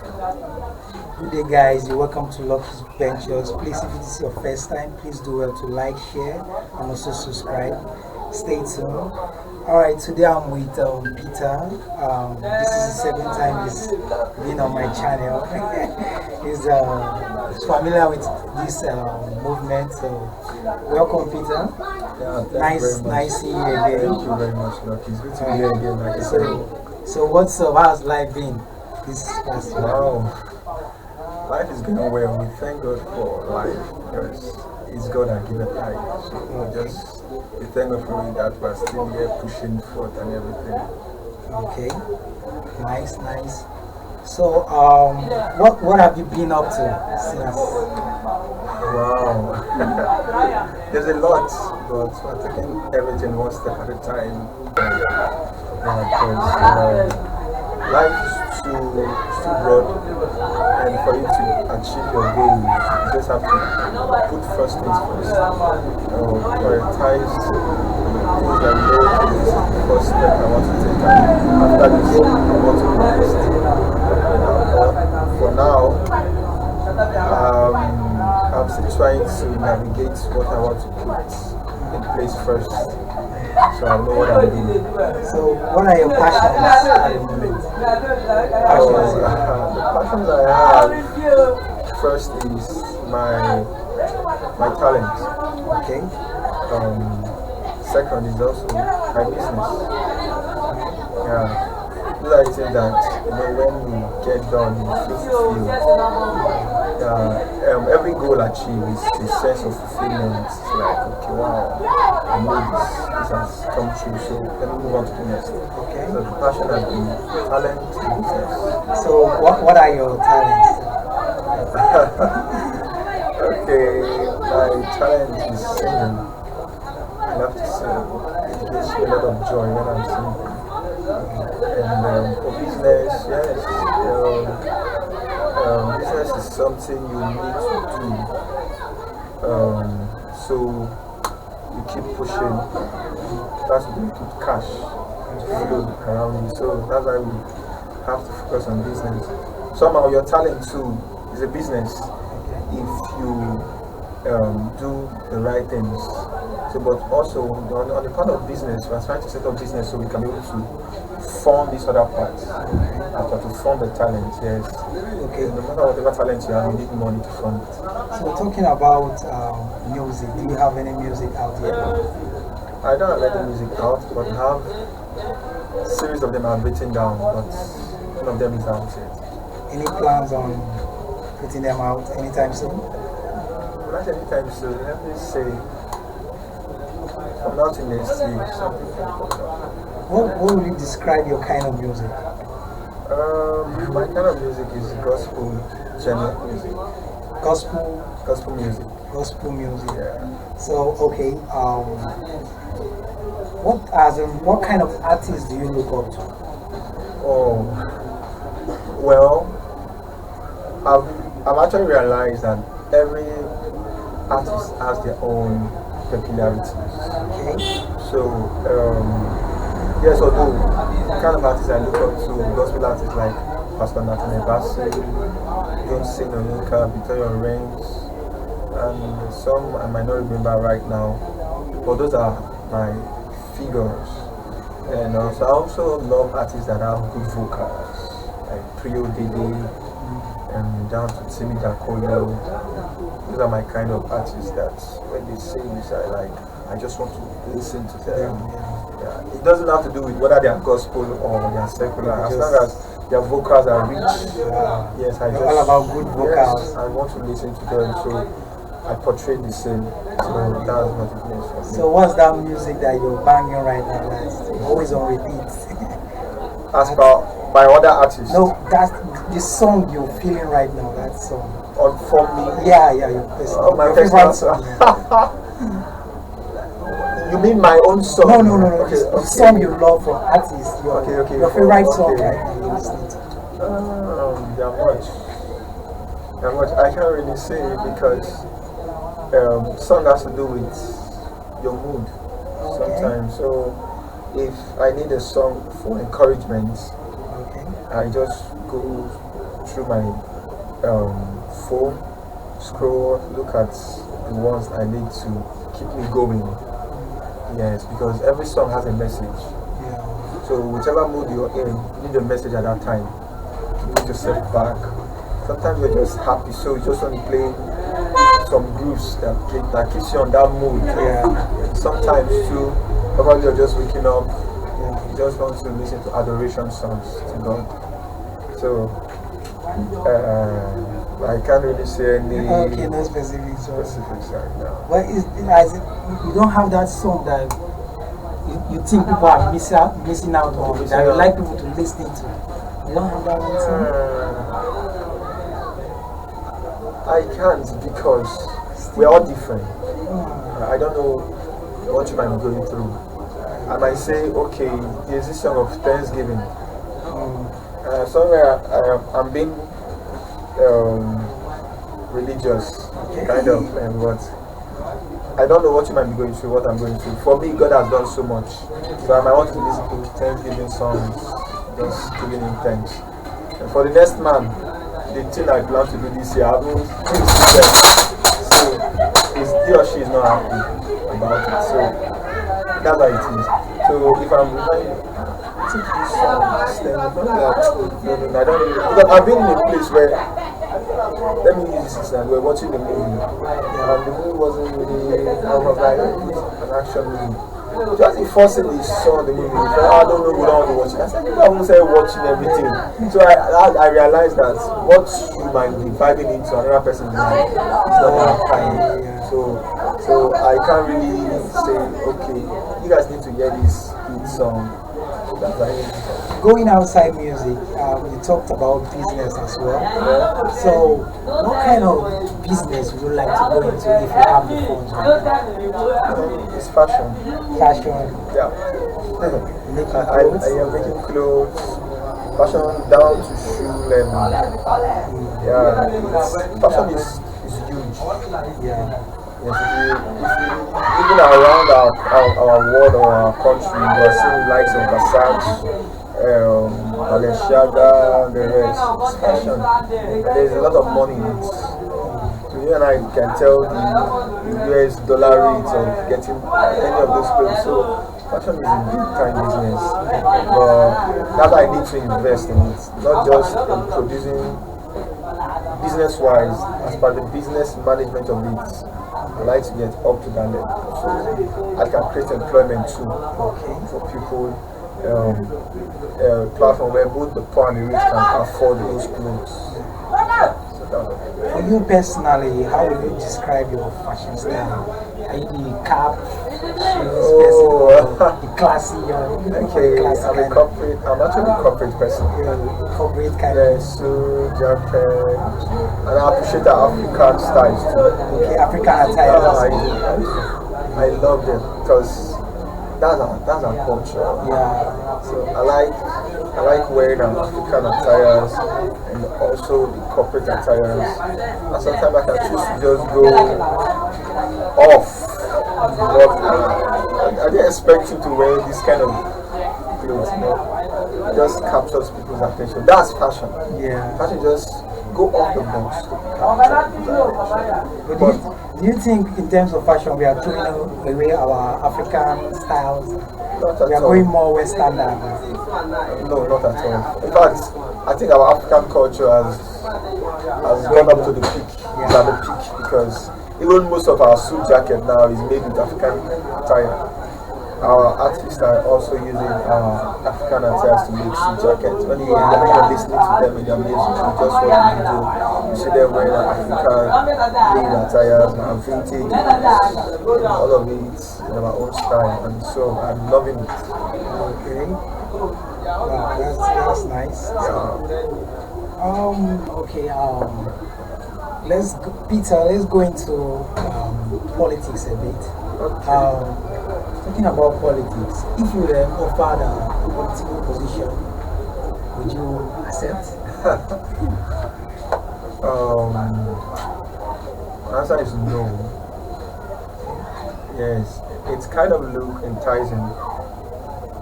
Good day, guys. You're welcome to Lucky's Ventures. Please, if it is your first time, please do well to like, share, and also subscribe. Stay tuned. Alright, today I'm with Peter. This is the second time he's been on my channel. He's familiar with this movement, so welcome, Peter. Yeah, Nice seeing you again. Thank you very much, Lucky. It's good to be here again, like I said. So what's up? How's life been this past year? Wow. Life is going well. We thank God for life because it's God that gives life. So we thank God for it that we're still here pushing forth and everything. Okay, nice. So, what have you been up to since? Wow. There's a lot, but we're taking everything one step at a time. Because life is too broad, and for you to achieve your goals, you just have to put first things first. Prioritize things that you know this is the first step I want to take, and after this, I want to go next. For now, I'm still trying to navigate what I want to put in place first, so I know what I'm doing. So, what are your passions at the moment? The passions I have first is my talent. Okay. Second is also my business. Yeah. These are the things that when you get done, you feel fulfilled. Every goal achieved is a sense of fulfillment. It's like, okay, wow, I made this has come true, so let me move on to the next. Okay. So the passion has been talent and business. So what are your talents? Okay, my talent is singing. I love to sing. It gives me a lot of joy when I'm singing. And for business, yes, business is something you need to do. So you keep pushing. That's going to keep cash to flow around you. So that's why we have to focus on business. Somehow your talent too is a business if you do the right things. So, but also on the part of business, we are trying to set up business so we can be able to fund this other part, after to fund the talent. Yes. Okay. No matter whatever talent you have, you need money to fund it. So, talking about music, do you have any music out yet? I don't have any music out, but I have a series of them I've written down, but none of them is out yet. Any plans on putting them out anytime soon? Not anytime soon. Let me say. From now to next year, something can come up. What would you describe your kind of music? My kind of music is gospel genre music. Gospel music. Gospel music. Yeah. So okay, what kind of artists do you look up to? Oh, well, I've actually realized that every artist has their own peculiarities. Okay. So, yes, although the kind of artists I look up to, gospel artists like Pastor Nathan Ebasi, Johnson Onyeka, Victoria Reigns, and some I might not remember right now, but those are my figures. And also, I also love artists that have good vocals, like Prio Dede, and down to Timmy Dakolo. Those are my kind of artists that when they sing this, I just want to listen to them. Yeah. It doesn't have to do with whether they are gospel or they are secular, as long as their vocals are rich. Yes, I just all about good vocals. Yes, I want to listen to them, so I portray the same. So that's what it means. So what's that music that you're banging right now that's always on repeat? As per by other artists? No, that's the song you're feeling right now, that song. From me? Yeah, your favorite song. You mean my own song? No. Okay, the song you love from artists. Your favorite song right now you're listening to. They're much. I can't really say because song has to do with your mood sometimes. So if I need a song for encouragement, I just go through my phone, scroll, look at the ones I need to keep me going. Yes, because every song has a message. Yeah. So whichever mood you're in, you need a message at that time. You need to step back. Sometimes you're just happy, so you just want to play some grooves that keeps you on that mood. Yeah. Sometimes too, probably you're just waking up, Yeah. you just want to listen to adoration songs to God. So I can't really say any Okay, no specifics. specifics right now. But you don't have that song that you think people are missing out on, that you like people to listen to. You don't have that one song? I can't because we're all different. I don't know what you might be going through. I might say, okay, there's this song of Thanksgiving. Somewhere I'm being religious, kind of, but I don't know what you might be going through, what I'm going through. For me, God has done so much. So I might want to listen to Thanksgiving songs, just giving him thanks. And for the next man, the thing I plan to do this year, I haven't finished it. So he or she is not happy about it. So that's how it is. So if I'm reminded, I think this song is no, I don't know. Because I've been in a place where, let me use this example, we're watching the movie, and the movie wasn't really, I was like, an action movie. Just the first thing we saw the movie, I don't know, we don't want to watch it. I said, I won't say watching everything. So I realized that what you might be vibing into another person's life is not that kind. So I can't really say, okay, you guys need to hear this hit song. That's like Going outside music, you talked about business as well. So, what kind of business would you like to go into if you have the funds? it's fashion. Fashion. Yeah. Making I clothes. am making clothes, fashion down to shoe level. Yeah, fashion is huge. Yeah. Yes, even around our world or our country, we are seeing likes of Versace, Balenciaga, the rest. It's fashion. And there's a lot of money in it. So you and I can tell the US dollar rate of getting any of those clothes. So fashion is a big time business. But that's why I need to invest in it. Not just in producing business-wise, as per the business management of it. I like to get up to that level. So I can create employment too for people. Platform where both the poor and the rich can afford those clothes. For you personally, how would you describe your fashion style? Are you the cap, shoes person, the classy, okay, I'm actually a corporate person. Corporate kind Yeah, suit, jacket, and I appreciate the African styles too. Okay, African attire. I love them because that's our culture. Yeah. So I like wearing African attires and also the corporate attires. And sometimes I can choose to just go off. But I didn't expect you to wear this kind of clothes, It just captures people's attention. That's fashion. Yeah. Fashion just go off the box. But do you think in terms of fashion we are throwing away our African styles? We are going more Western than? No, not at all. In fact, I think our African culture has gone up to the peak. It's at the peak because even most of our suit jacket now is made with African attire. Our artists are also using African attires to make suit jackets. When you're listening to them in their music, you just watch the video, you see them wearing African made attires and vintage, all of it in our own style, and so I'm loving it. Okay. Wow, that's nice. Peter, let's go into politics a bit. Talking about politics, if you were offered a political position, would you accept? My answer is no. Yes, it's kind of look enticing.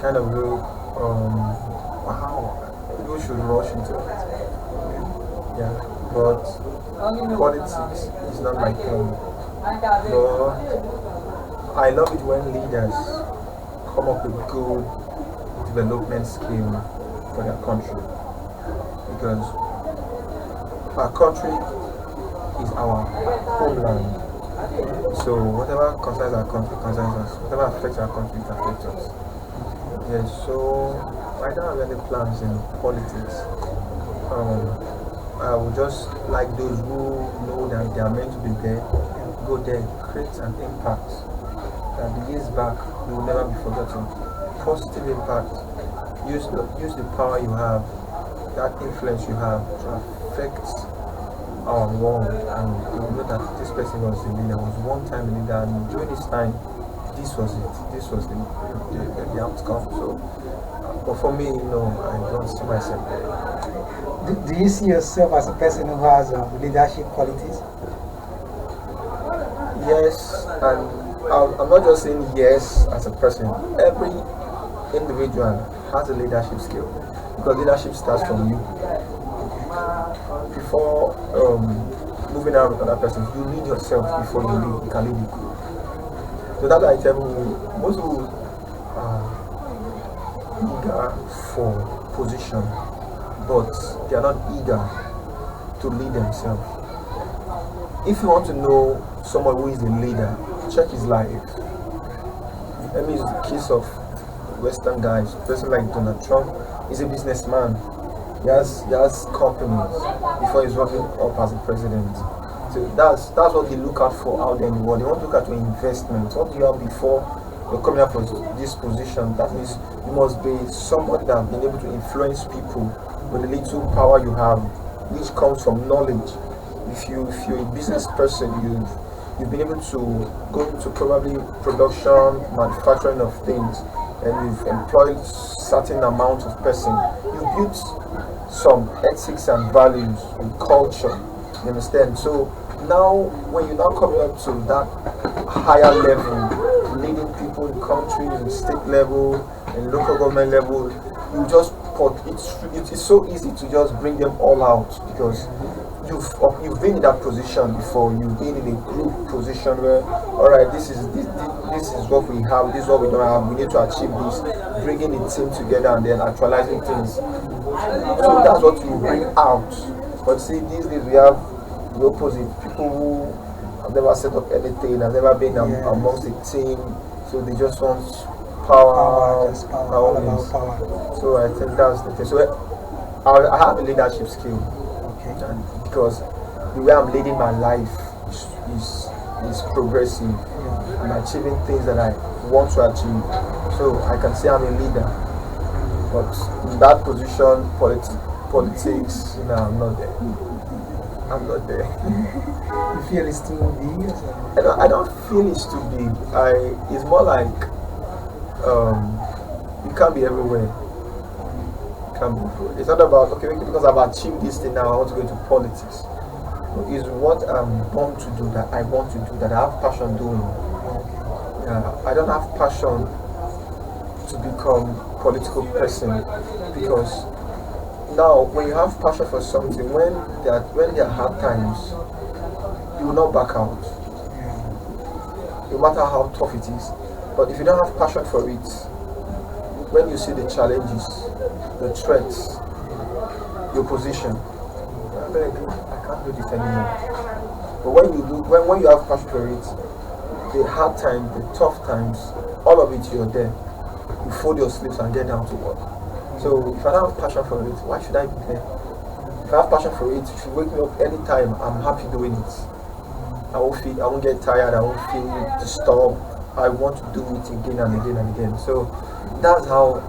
Kind of look, wow, people should rush into it. Yeah, but politics is not my thing. But I love it when leaders come up with good development scheme for their country, because our country is our homeland. So whatever concerns our country concerns us. Whatever affects our country, it affects us. Yes, so I don't have any plans in politics. I would just like those who know that they are meant to be there, go there, create an impact that the years back will never be forgotten. Positive impact. Use the power you have, that influence you have to affect our world, and you will know that this person was the leader, was one time a leader, and during this time, this was it. This was the outcome. So, but for me, I don't see myself there. Do you see yourself as a person who has leadership qualities? Yes, and I'm not just saying yes as a person. Every individual has a leadership skill, because leadership starts from you. Before moving out with other persons, you lead yourself before you can lead the group. So that's why I tell you, most people are eager for position, but they are not eager to lead themselves. If you want to know someone who is a leader, check his life. Let me use the case of Western guys. A person like Donald Trump is a businessman. He has companies before he's running up as a president. So that's what they look out for out there in the world. They want to look at your investment. What do you have before you're coming up for this position? That means you must be somebody that has been able to influence people with the little power you have, which comes from knowledge. If you're a business person, you've been able to go into probably production, manufacturing of things, and you've employed certain amount of person. You've built some ethics and values and culture. You understand? So now, when you're now coming up to that higher level, leading people in countries, in state level, in local government level, you just it's so easy to just bring them all out, because you've been in that position before. You've been in a group position where, all right, this is what we have, this is what we don't have, we need to achieve this, bringing the team together and then actualizing things. So that's what you bring out. But see, these days we have the opposite. People who have never set up anything, have never been amongst a team, so they just want power. So I think that's the thing. So I have a leadership skill. And because the way I'm leading my life is progressive. I'm achieving things that I want to achieve. So I can say I'm a leader. But in that position, politics, I'm not there. I'm not there. You feel it's too big? I don't feel it's too big. It's more like you can't be everywhere. It's not about, okay, because I've achieved this thing now, I want to go into politics. It's what I'm born to do, that I want to do, that I have passion doing. I don't have passion to become a political person, because now when you have passion for something, when there are hard times, you will not back out, no matter how tough it is. But if you don't have passion for it, when you see the challenges, the threats, your position, I can't do this anymore. But when you have passion for it, the hard times, the tough times, all of it, you're there. You fold your sleeves and get down to work. So if I don't have passion for it, why should I be there? If I have passion for it, if you wake me up anytime, I'm happy doing it. I won't get tired, I won't feel disturbed. I want to do it again and again and again. So that's how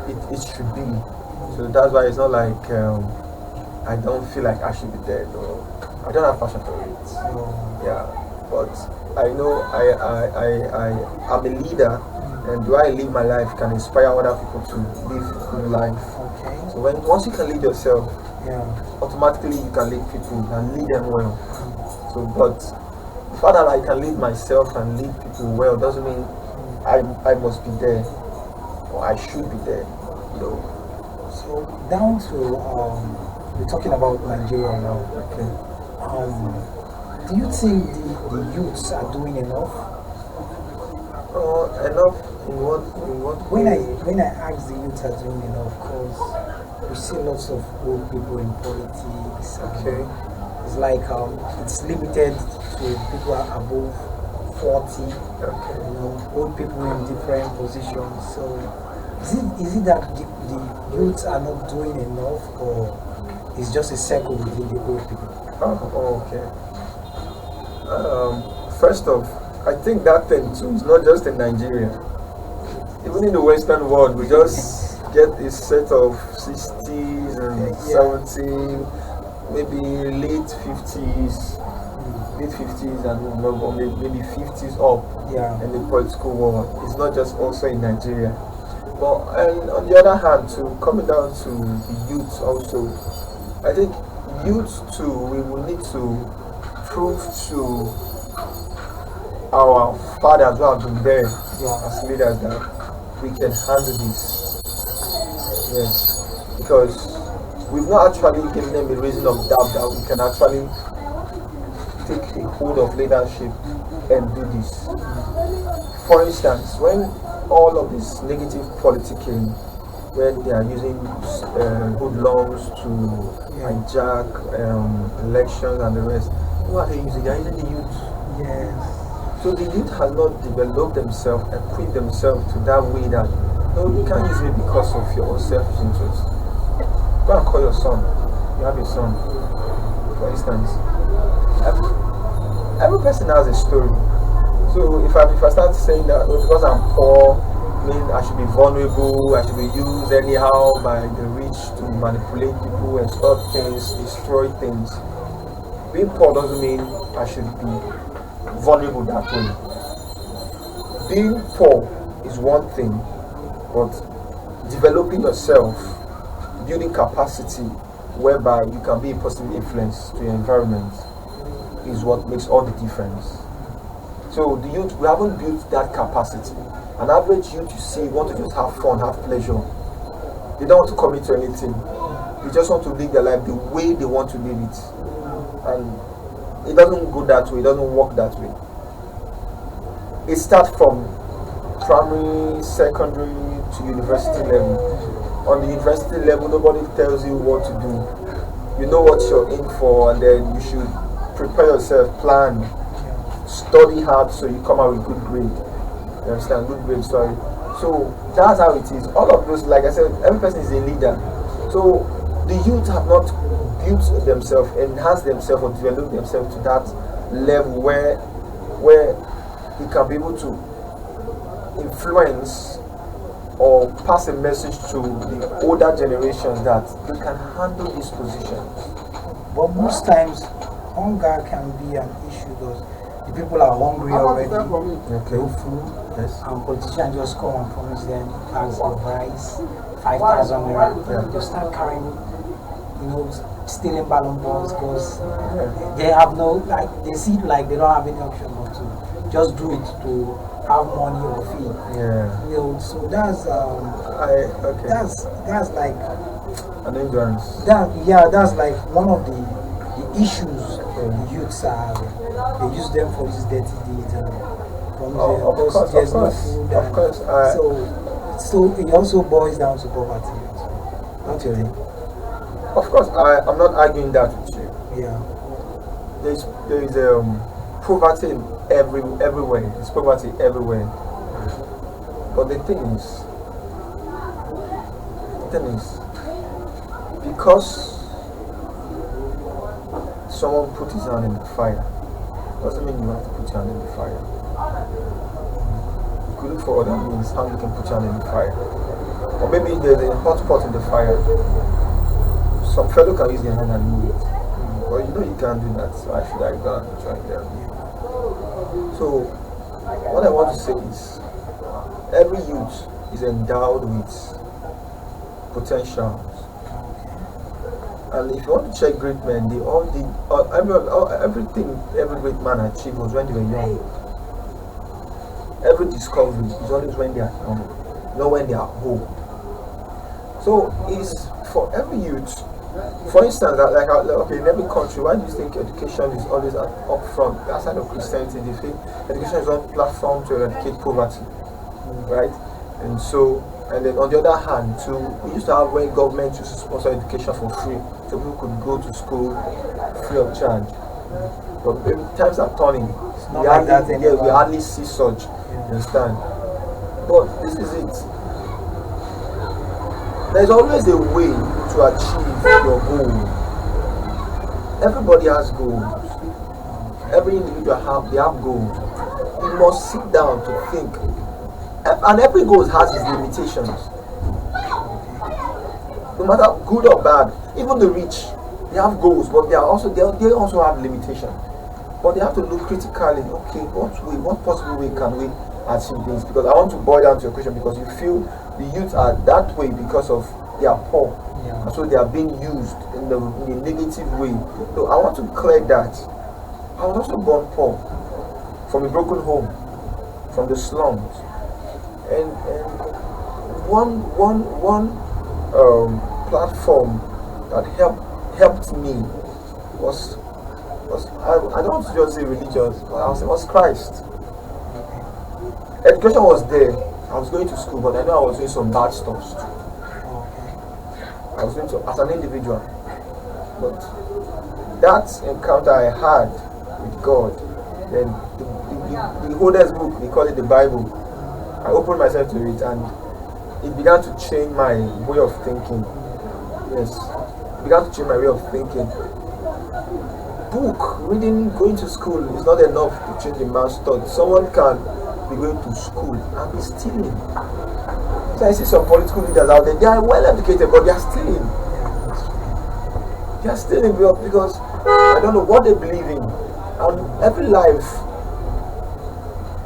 it should be. So that's why it's not like I don't feel like I should be there. No, I don't have passion for it. Yeah, but I know I'm a leader, and the way I live my life can inspire other people to live a good life. Okay. So once you can lead yourself, automatically you can lead people and lead them well. So, but the fact that I can lead myself and lead people well doesn't mean I must be there or I should be there. So down to we're talking about Nigeria now. Okay. Do you think the youths are doing enough? Enough in what When I way? when I ask the youth are doing enough, because we see lots of old people in politics. Okay. It's like it's limited to people are above 40. Okay. Old people in different positions. So is it that the youths are not doing enough, or it's just a circle within the old people? Okay. First off, I think that thing too is not just in Nigeria. Even in the Western world, we just get a set of 60s and 70s, maybe late 50s, and maybe 50s up in the political world. It's not just also in Nigeria. But and on the other hand, coming down to the youth also, I think youth too, we will need to prove to our fathers who have been there as leaders that we can handle this. Yes, because we've not actually given them a reason of doubt that we can actually take a hold of leadership and do this. For instance, when all of this negative politicking, when they are using hoodlums to hijack elections and the rest, who are they using? They are using the youth. Yes. So the youth has not developed themselves, equipped themselves to that way that, no, you can't use me because of your selfish interest. Go and call your son. You have a son, for instance. Every person has a story. So if I start saying that, oh, because I'm poor, I should be vulnerable, I should be used anyhow by the rich to manipulate people, extort things, destroy things. Being poor doesn't mean I should be vulnerable that way. Being poor is one thing, but developing yourself, building capacity whereby you can be a positive influence to your environment is what makes all the difference. So the youth, we haven't built that capacity. An average youth you see want to just have fun, have pleasure. They don't want to commit to anything. They just want to live their life the way they want to live it. And it doesn't go that way, it doesn't work that way. It starts from primary, secondary to university level. On the university level, nobody tells you what to do. You know what you're in for, and then you should prepare yourself, plan, study hard so you come out with good grade. You understand? Good grade, sorry. So that's how it is. All of those, like I said, every person is a leader. So the youth have not built themselves, enhanced themselves, or developed themselves to that level where he can be able to influence or pass a message to the older generations that they can handle this position. But most times, hunger can be an issue because the people are hungry already. No food. Yes. And politicians just come and promise them bags of rice, 5,000 naira. They start carrying, stealing ballon balls because they have no, they see it like they don't have any option but to just do it to have money or feed. So that's that's like an ignorance. That's like one of the issues the youths are. They use them for these dirty deeds and because there's no food. Of course. So it also boils down to poverty. Don't you think? Of course, I'm not arguing that with you. Yeah. There is poverty everywhere. There's poverty everywhere. But the thing is, because someone put his hand in the fire, doesn't mean you have to put your hand in the fire. You could look for other means how you can put your hand in the fire. Or maybe there's a hot pot in the fire. Some fellow can use their hand and move it. But you can't do that, so I should have gone and try there. So what I want to say is every youth is endowed with potentials. And if you want to check great men, they all did everything every great man achieved was when they were young. Every discovery is always when they are young, not when they are old. So it's for every youth For instance, okay, in every country, why do you think education is always up front? Outside of Christianity, they think education is one platform to eradicate poverty, right? And so, and then on the other hand, too, we used to have when government used to sponsor education for free, so people could go to school free of charge. But maybe times are turning. Not like that anymore. We hardly see such. You understand? But this is it. There's always a way to achieve your goal. Everybody has goals. Every individual have goals. You must sit down to think. And every goal has its limitations. No matter good or bad, even the rich, they have goals, but they also have limitations. But they have to look critically. Okay, what possible way can we achieve this? Because I want to boil down to your question, because you feel the youth are that way because of they are poor, and so they are being used in a negative way. So I want to clear that. I was also born poor, from a broken home, from the slums, and one platform that helped me was I don't want to just say religious, but I was, it was Christ. Education was there. I was going to school, but I know I was doing some bad stuff. I was going to, as an individual. But that encounter I had with God, then the oldest book, they call it the Bible. I opened myself to it, and it began to change my way of thinking. Yes, it began to change my way of thinking. Book, reading, going to school is not enough to change the man's thought. Someone can be going to school and be stealing. So I see some political leaders out there, they are well educated, but they are stealing. They are stealing because I don't know what they believe in. And every life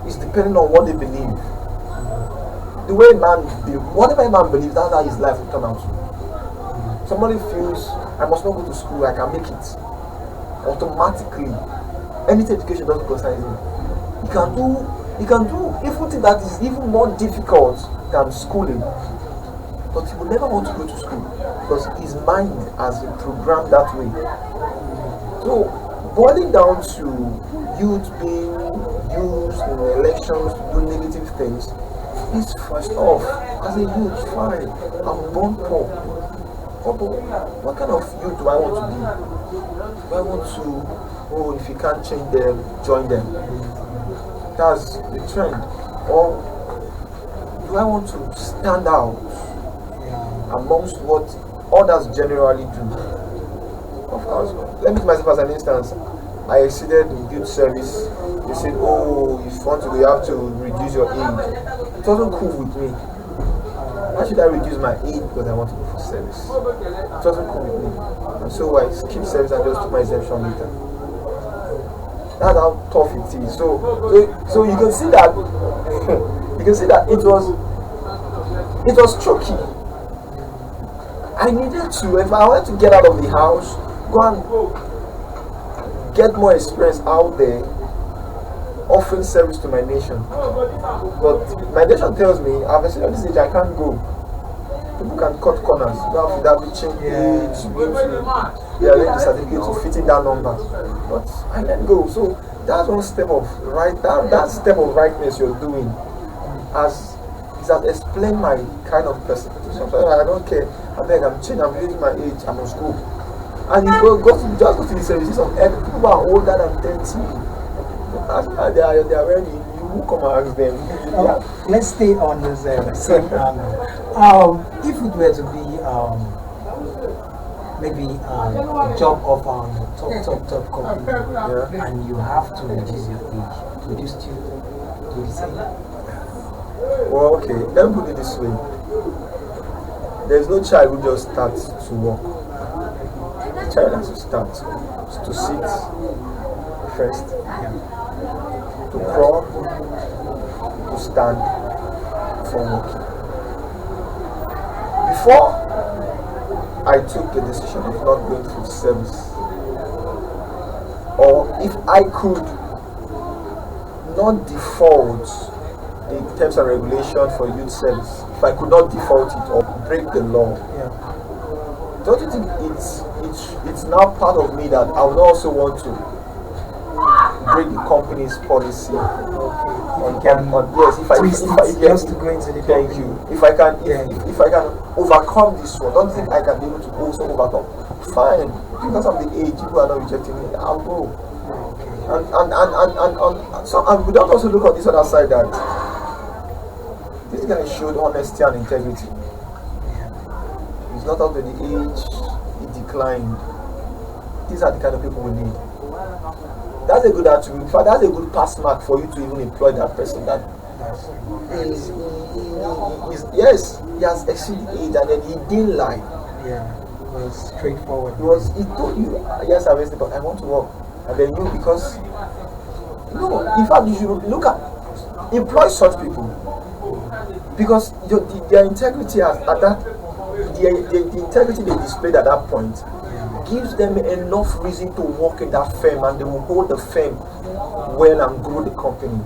is depending on what they believe. The way whatever a man believes, that's how his life will turn out. Somebody feels, I must not go to school, I can make it. Automatically, any education doesn't concern him. He can do even thing that is even more difficult than schooling, but he will never want to go to school because his mind has been programmed that way. So, boiling down to youth being used in elections to do negative things is, first off, as a youth, fine, I'm born poor. What kind of youth do I want to be? Do I want to, if you can't change them, join them? That's the trend. Or do I want to stand out amongst what others generally do? Of course, let me use myself as an instance. I exceeded in youth service. They said, oh, if you want to, you have to reduce your age. It wasn't cool with me. Why should I reduce my age because I want to go for service? It wasn't cool with me. And so I skipped service and just took my exemption later. That's how tough it is. So you can see that it was tricky. I needed to, if I wanted to get out of the house, go and get more experience out there, offering service to my nation. But my nation tells me, I've exceeded this age, I can't go. People can cut corners without reaching age, the certificate to fit in that number. But I can't go. So that's one step of that step of rightness you're doing has explained my kind of person. So I don't care. I'm changing, I'm reducing my age, I must go. And you just go to the services of people who are older than 30. They are ready. You come and ask them. Let's stay on this same angle. If it were to be maybe a job of top company, and you have to reduce your age, would you still do the same? Well, okay, let me put it this way. There's no child who just starts to walk. The child has to start to sit first, to crawl, to stand for walking. Before I took the decision of not going through service, or if I could not default the terms and regulations for youth service, if I could not default it or break the law, don't you think it's now part of me that I would also want to break the company's policy yes, if I just to go into the thank company. you. If I can if I can overcome this one, don't think I can be able to also overcome. Fine, because of the age, people are not rejecting me. I'll go. And we don't also look at this other side that this guy showed honesty and integrity. He's not up to the age, he declined. These are the kind of people we need. That's a good attribute. In fact, that's a good pass mark for you to even employ that person. That yes, he has exceeded age and then he didn't lie. Yeah, it was straightforward. He told you, yes, I'm ready, but I want to work. And then you, because no, in fact, you should look at employ such people because their integrity at that the integrity they displayed at that point gives them enough reason to work in that firm, and they will hold the firm well and grow the company.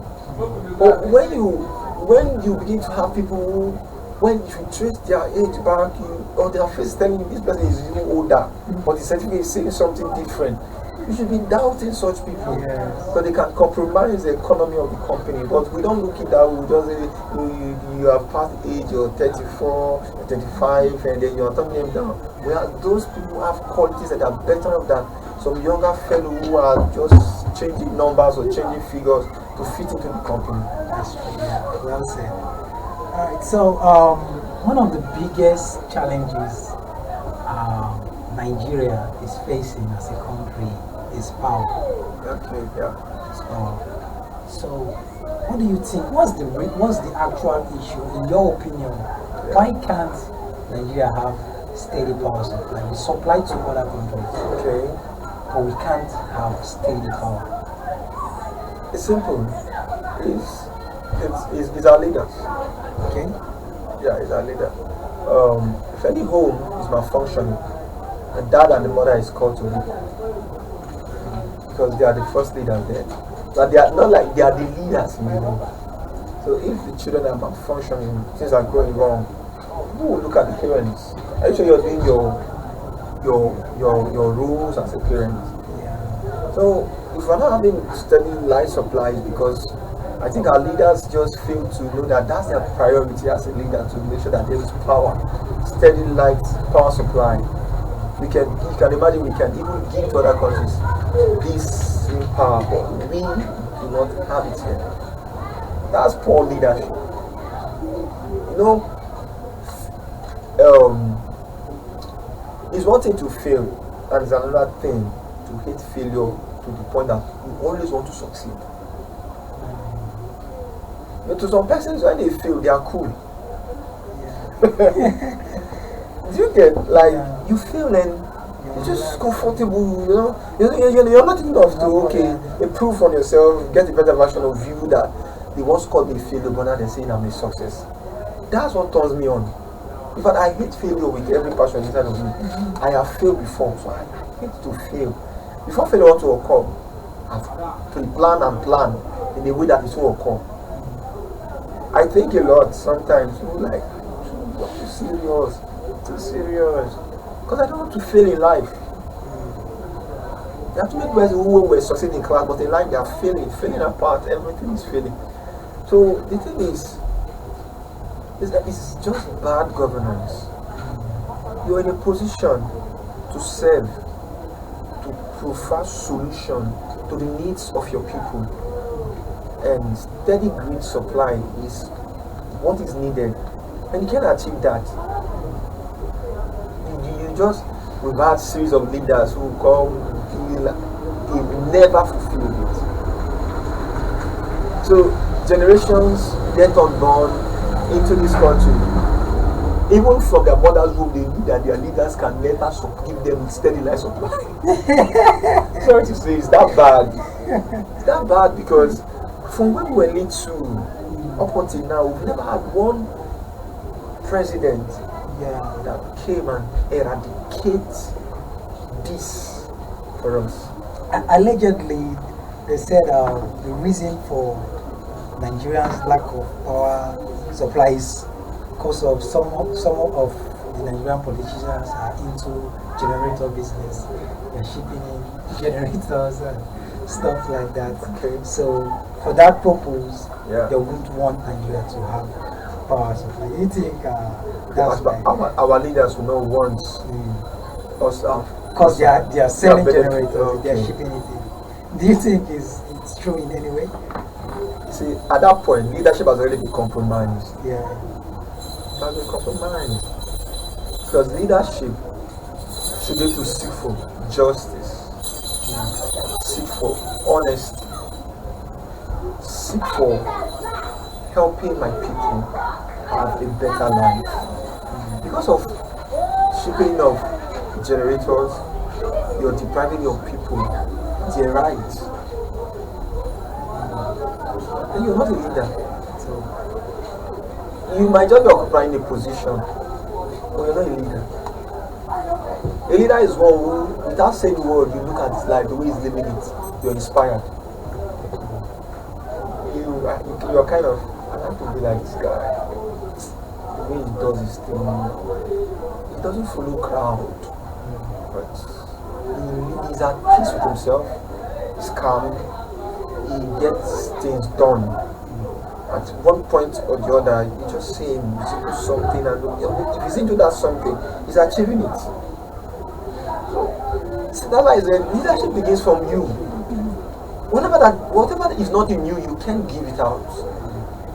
But when you begin to have people who, when you trace their age back, or their face telling you this person is even older, but the certificate is saying something different, you should be doubting such people, because they can compromise the economy of the company. But we don't look at that. We just say you have passed age, you're 34, you're 35, and then you're turning them down. Whereas those people have qualities that are better than some younger fellow who are just changing numbers or changing figures to fit into the company. That's true. Yeah. Well said. Alright, so one of the biggest challenges Nigeria is facing as a country is power. Okay, yeah. It's power. So, what do you think? What's the actual issue, in your opinion? Yeah. Why can't Nigeria have steady power supply? We supply to other countries, Okay. but we can't have steady power. It's simple. It's our leaders. Okay. Yeah, it's our leader. If any home is malfunctioning, the dad and the mother is called to lead, because they are the first leaders there. But they are not like they are the leaders in the home. So if the children are malfunctioning, things are going wrong, who will look at the parents? Are you sure you're doing your roles as a parent? Yeah. So if we're not having steady light supplies, because I think our leaders just fail to know that that's their priority as a leader, to make sure that there is power, steady light power supply. You can imagine we can even give to other countries this same power, but we do not have it here. That's poor leadership. You know, it's one thing to fail, and it's another thing to hate failure to the point that you always want to succeed. But to some persons, when they fail, they are cool. Yeah. Do you get, like, you feel and you're just comfortable, you know? You're not enough to, improve on yourself, get a better version of you that they once called me failure, but now they're saying I'm a success. That's what turns me on. In fact, I hate failure with every passion inside of me. I have failed before, so I hate to fail. Before failure to occur, I've pre-planned and planned in a way that it will occur. I think a lot sometimes, like, too serious. Because I don't want to fail in life. You have to make person who were succeeding in class, but in life they are failing apart, everything is failing. So the thing is that it's just bad governance. You're in a position to serve, to provide solution to the needs of your people. And steady grid supply is what is needed. And you can achieve that. We've had series of leaders who come, they never fulfill it. So generations get unborn into this country, even from their mother's womb, they need that their leaders can never give them steady life supply. Sorry to say, it's that bad. It's that bad because from when we were little up until now, we've never had one president that came and eradicate this for us. Allegedly, they said the reason for Nigeria's lack of power supply is because of some of the Nigerian politicians are into generator business. They're shipping in generators and stuff like that. Okay. So for that purpose, Yeah. they wouldn't want Nigeria to have power supply. You think that's like Our leaders will not want us because they are selling benefit. generators, they are Okay. shipping it in. Do you think it's true in any way? See, at that point, leadership has already been compromised. Yeah. It has been compromised. Because leadership should be able to seek for justice, seek for honesty, seek for helping my people have a better life. Because of shipping of generators, you're depriving your people their rights. And you're not a leader. So you might just be occupying a position, but you're not a leader. A leader is one who, without saying a word, you look at his life, the way he's living it, you're inspired. You're kind of, I like to be like this guy. The way he does his thing, he doesn't follow crowd, but he's at peace with himself. He's calm. He gets things done. At one point or the other, you just see him do something, and if he's into that something, he's achieving it. So that's why I said leadership begins from you. Whatever is not in you, you can't give it out.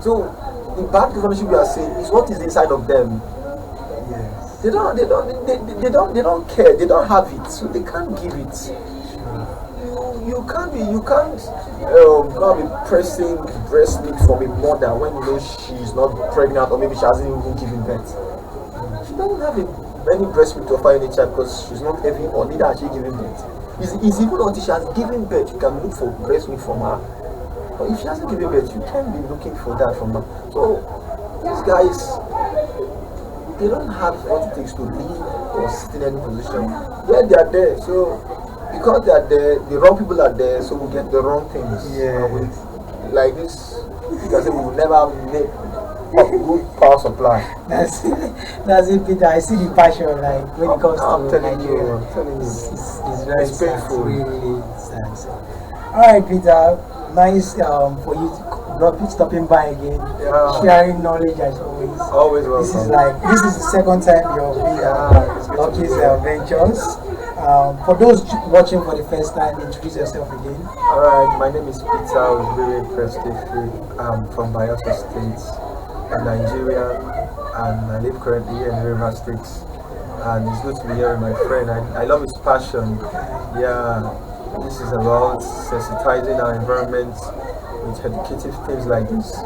So the bad governorship we are saying is what is inside of them. Yes. They don't care. They don't have it, so they can't give it. You can't go be pressing breast milk from a mother when you know she's not pregnant, or maybe she hasn't even given birth. She doesn't have any breast milk to offer any child because she's not having, or neither has she given birth. It's even until she has given birth you can look for breast milk from her. But if she hasn't given birth, you can't be looking for that from her. So these guys, they don't have what it takes to lead or sit in any position. Yeah, they are there. So because they are there, the wrong people are there, so we get the wrong things. Yeah. Like this, you can say we will never make a good power supply. That's it, Peter. I see the passion, like when it comes I'm to telling Nigeria. you, I'm telling you. It's very It's sad, painful. really sad. So, all right, Peter. Nice for you stopping by again, Yeah. sharing knowledge as always. Always welcome. This is the second time you've been it's good to Lucky's be here. Ventures. For those watching for the first time, introduce yourself again. Alright, my name is Peter Ubiri Prestifi. I'm from Bayelsa State, in Nigeria, and I live currently here in River State. And it's good to be here with my friend. I love his passion. Yeah, this is about sensitizing our environment with educative things like this.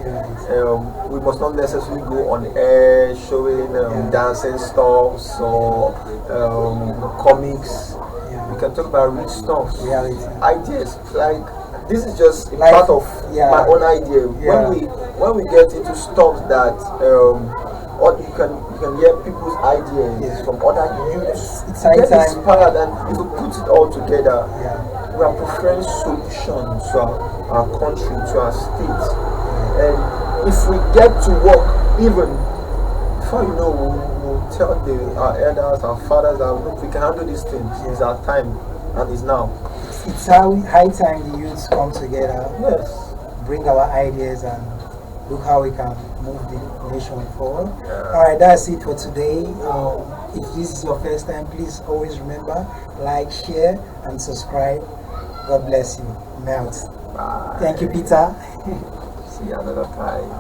We must not necessarily go on air showing dancing stuffs or comics. We can talk about real stuff, Reality. ideas. Like this is just a Like, part of yeah. my own idea. Yeah. When we get into stuff that or you can hear people's ideas Yeah. from other youths, It's you high get time. inspired, and if you put it all together, Yeah. we are preferring solutions to our country, to our state. And if we get to work, even before you know, we'll tell our elders, our fathers that look, we can handle these things. It's our time, and it's now. It's high time the youths come together, Yes. bring our ideas, and look how we can move the nation forward. Yeah. All right, that's it for today. If this is your first time, please always remember, like, share, and subscribe. God bless you. I'm out. Bye. Thank you, Peter. See you another time.